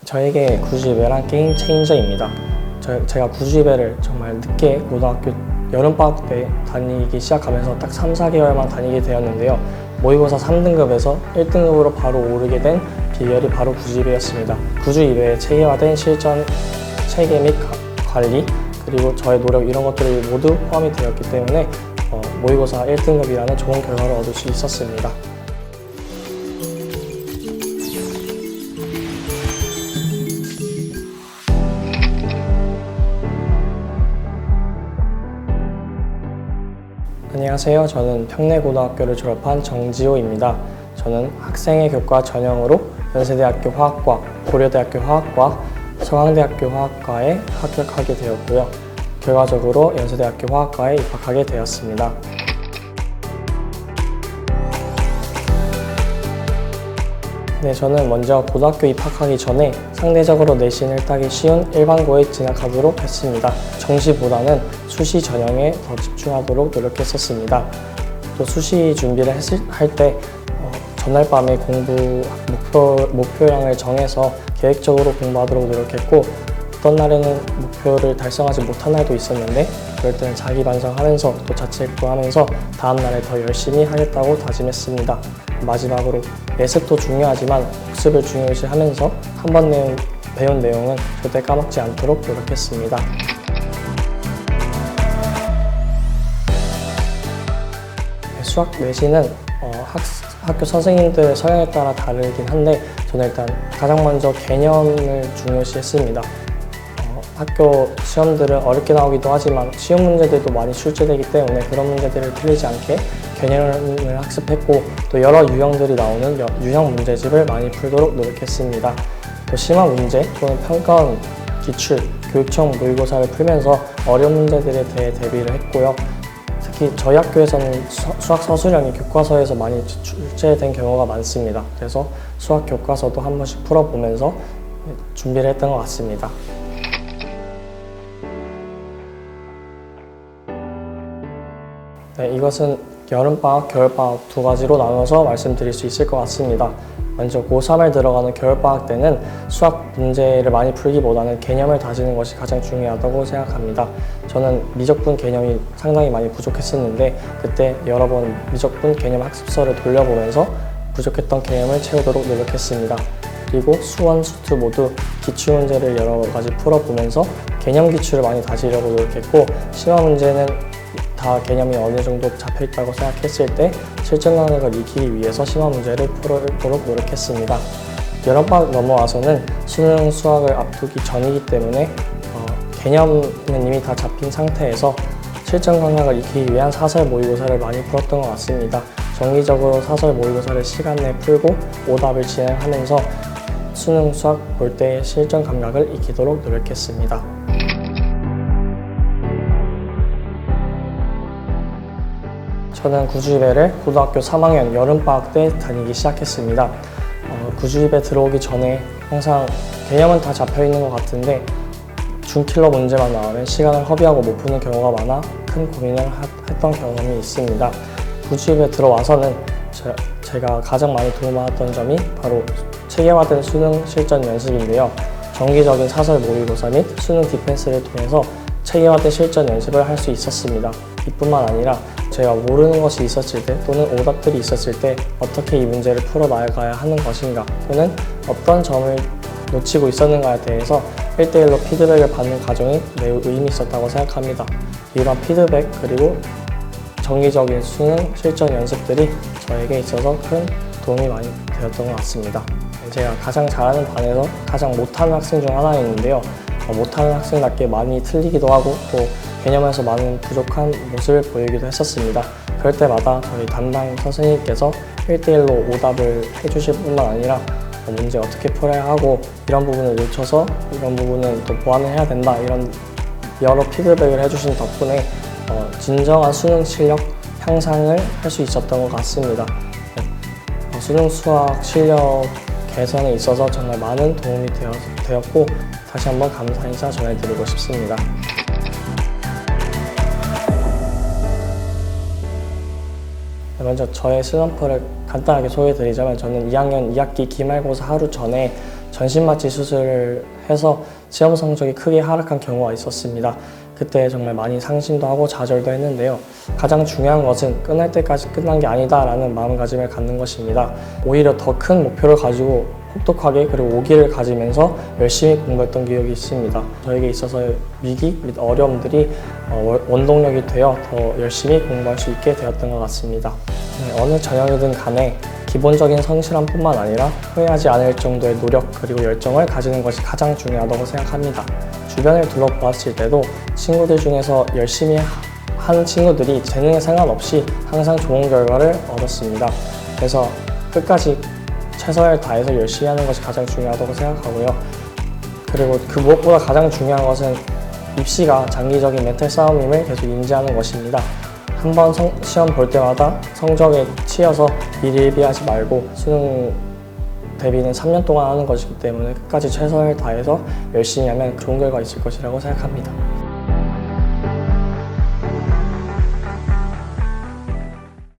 저에게 구주일배란 게임 체인저입니다. 제가 구주일배를 정말 늦게 고등학교 여름방학 때 다니기 시작하면서 딱 3, 4개월만 다니게 되었는데요. 모의고사 3등급에서 1등급으로 바로 오르게 된 비결이 바로 구주일배였습니다. 구주일배에 체계화된 실전 체계 및 관리, 그리고 저의 노력 이런 것들이 모두 포함이 되었기 때문에 모의고사 1등급이라는 좋은 결과를 얻을 수 있었습니다. 안녕하세요. 저는 평내고등학교를 졸업한 정지호입니다. 저는 학생의 교과 전형으로 연세대학교 화학과학, 고려대학교 화학과학, 서강대학교 화학과에 합격하게 되었고요. 결과적으로 연세대학교 화학과에 입학하게 되었습니다. 네, 저는 먼저 고등학교 입학하기 전에 상대적으로 내신을 따기 쉬운 일반고에 진학하도록 했습니다. 정시보다는 수시 전형에 더 집중하도록 노력했었습니다. 또 수시 준비를 할 때 전날 밤에 공부 목표량을 정해서 계획적으로 공부하도록 노력했고, 어떤 날에는 목표를 달성하지 못한 날도 있었는데 그럴 때는 자기 반성하면서 또 자책도 하면서 다음 날에 더 열심히 하겠다고 다짐했습니다. 마지막으로 예습도 중요하지만 복습을 중요시하면서 한 번 배운 내용은 절대 까먹지 않도록 노력했습니다. 수학 내신은 학교 선생님들의 성향에 따라 다르긴 한데 저는 일단 가장 먼저 개념을 중요시했습니다. 학교 시험들은 어렵게 나오기도 하지만 쉬운 문제들도 많이 출제되기 때문에 그런 문제들을 틀리지 않게 개념을 학습했고, 또 여러 유형들이 나오는 유형 문제집을 많이 풀도록 노력했습니다. 또 심화 문제 또는 평가원, 기출, 교육청 모의고사를 풀면서 어려운 문제들에 대해 대비를 했고요. 특히 저희 학교에서는 수학 서술형이 교과서에서 많이 출제된 경우가 많습니다. 그래서 수학 교과서도 한 번씩 풀어보면서 준비를 했던 것 같습니다. 네, 이것은 여름방학, 겨울방학 두 가지로 나눠서 말씀드릴 수 있을 것 같습니다. 먼저 고3을 들어가는 겨울방학 때는 수학 문제를 많이 풀기보다는 개념을 다지는 것이 가장 중요하다고 생각합니다. 저는 미적분 개념이 상당히 많이 부족했었는데 그때 여러 번 미적분 개념 학습서를 돌려보면서 부족했던 개념을 채우도록 노력했습니다. 그리고 수원, 수투 모두 기출문제를 여러 가지 풀어보면서 개념 기출을 많이 다지려고 노력했고, 심화 문제는 다 개념이 어느 정도 잡혀있다고 생각했을 때 실전 감각을 익히기 위해서 심화 문제를 풀도록 노력했습니다. 여름방학 넘어와서는 수능 수학을 앞두기 전이기 때문에 개념은 이미 다 잡힌 상태에서 실전 감각을 익히기 위한 사설 모의고사를 많이 풀었던 것 같습니다. 정기적으로 사설 모의고사를 시간 내에 풀고 오답을 진행하면서 수능 수학 볼 때의 실전 감각을 익히도록 노력했습니다. 저는 구주일배를 고등학교 3학년 여름방학 때 다니기 시작했습니다. 구주일배 들어오기 전에 항상 개념은 다 잡혀있는 것 같은데 준킬러 문제만 나오면 시간을 허비하고 못 푸는 경우가 많아 큰 고민을 했던 경험이 있습니다. 구주일배 들어와서는 제가 가장 많이 도움받았던 점이 바로 체계화된 수능 실전 연습인데요. 정기적인 사설 모의고사 및 수능 디펜스를 통해서 체계화된 실전 연습을 할 수 있었습니다. 이뿐만 아니라 제가 모르는 것이 있었을 때 또는 오답들이 있었을 때 어떻게 이 문제를 풀어나가야 하는 것인가, 또는 어떤 점을 놓치고 있었는가에 대해서 1대1로 피드백을 받는 과정이 매우 의미 있었다고 생각합니다. 이러한 피드백 그리고 정기적인 수능 실전 연습들이 저에게 있어서 큰 도움이 많이 되었던 것 같습니다. 제가 가장 잘하는 반에서 가장 못하는 학생 중 하나였는데요. 못하는 학생답게 많이 틀리기도 하고 또 개념에서 많은 부족한 모습을 보이기도 했었습니다. 그럴 때마다 저희 담당 선생님께서 1대1로 오답을 해주실 뿐만 아니라 문제 어떻게 풀어야 하고 이런 부분을 놓쳐서 이런 부분은 또 보완을 해야 된다, 이런 여러 피드백을 해주신 덕분에 진정한 수능 실력 향상을 할 수 있었던 것 같습니다. 수능 수학 실력 개선에 있어서 정말 많은 도움이 되었고 다시 한번 감사 인사 전해드리고 싶습니다. 먼저 저의 슬럼프를 간단하게 소개해드리자면, 저는 2학년 2학기 기말고사 하루 전에 전신마취 수술을 해서 시험 성적이 크게 하락한 경우가 있었습니다. 그때 정말 많이 상심도 하고 좌절도 했는데요. 가장 중요한 것은 끝날 때까지 끝난 게 아니다라는 마음가짐을 갖는 것입니다. 오히려 더 큰 목표를 가지고 혹독하게 그리고 오기를 가지면서 열심히 공부했던 기억이 있습니다. 저에게 있어서 위기 및 어려움들이 원동력이 되어 더 열심히 공부할 수 있게 되었던 것 같습니다. 어느 전형이든 간에 기본적인 성실함뿐만 아니라 후회하지 않을 정도의 노력 그리고 열정을 가지는 것이 가장 중요하다고 생각합니다. 주변을 둘러보았을 때도 친구들 중에서 열심히 하는 친구들이 재능에 상관없이 항상 좋은 결과를 얻었습니다. 그래서 끝까지 최선을 다해서 열심히 하는 것이 가장 중요하다고 생각하고요. 그리고 그 무엇보다 가장 중요한 것은 입시가 장기적인 멘탈 싸움임을 계속 인지하는 것입니다. 한 번 시험 볼 때마다 성적에 치여서 일일비하지 말고 수능 대비는 3년 동안 하는 것이기 때문에 끝까지 최선을 다해서 열심히 하면 좋은 결과 있을 것이라고 생각합니다.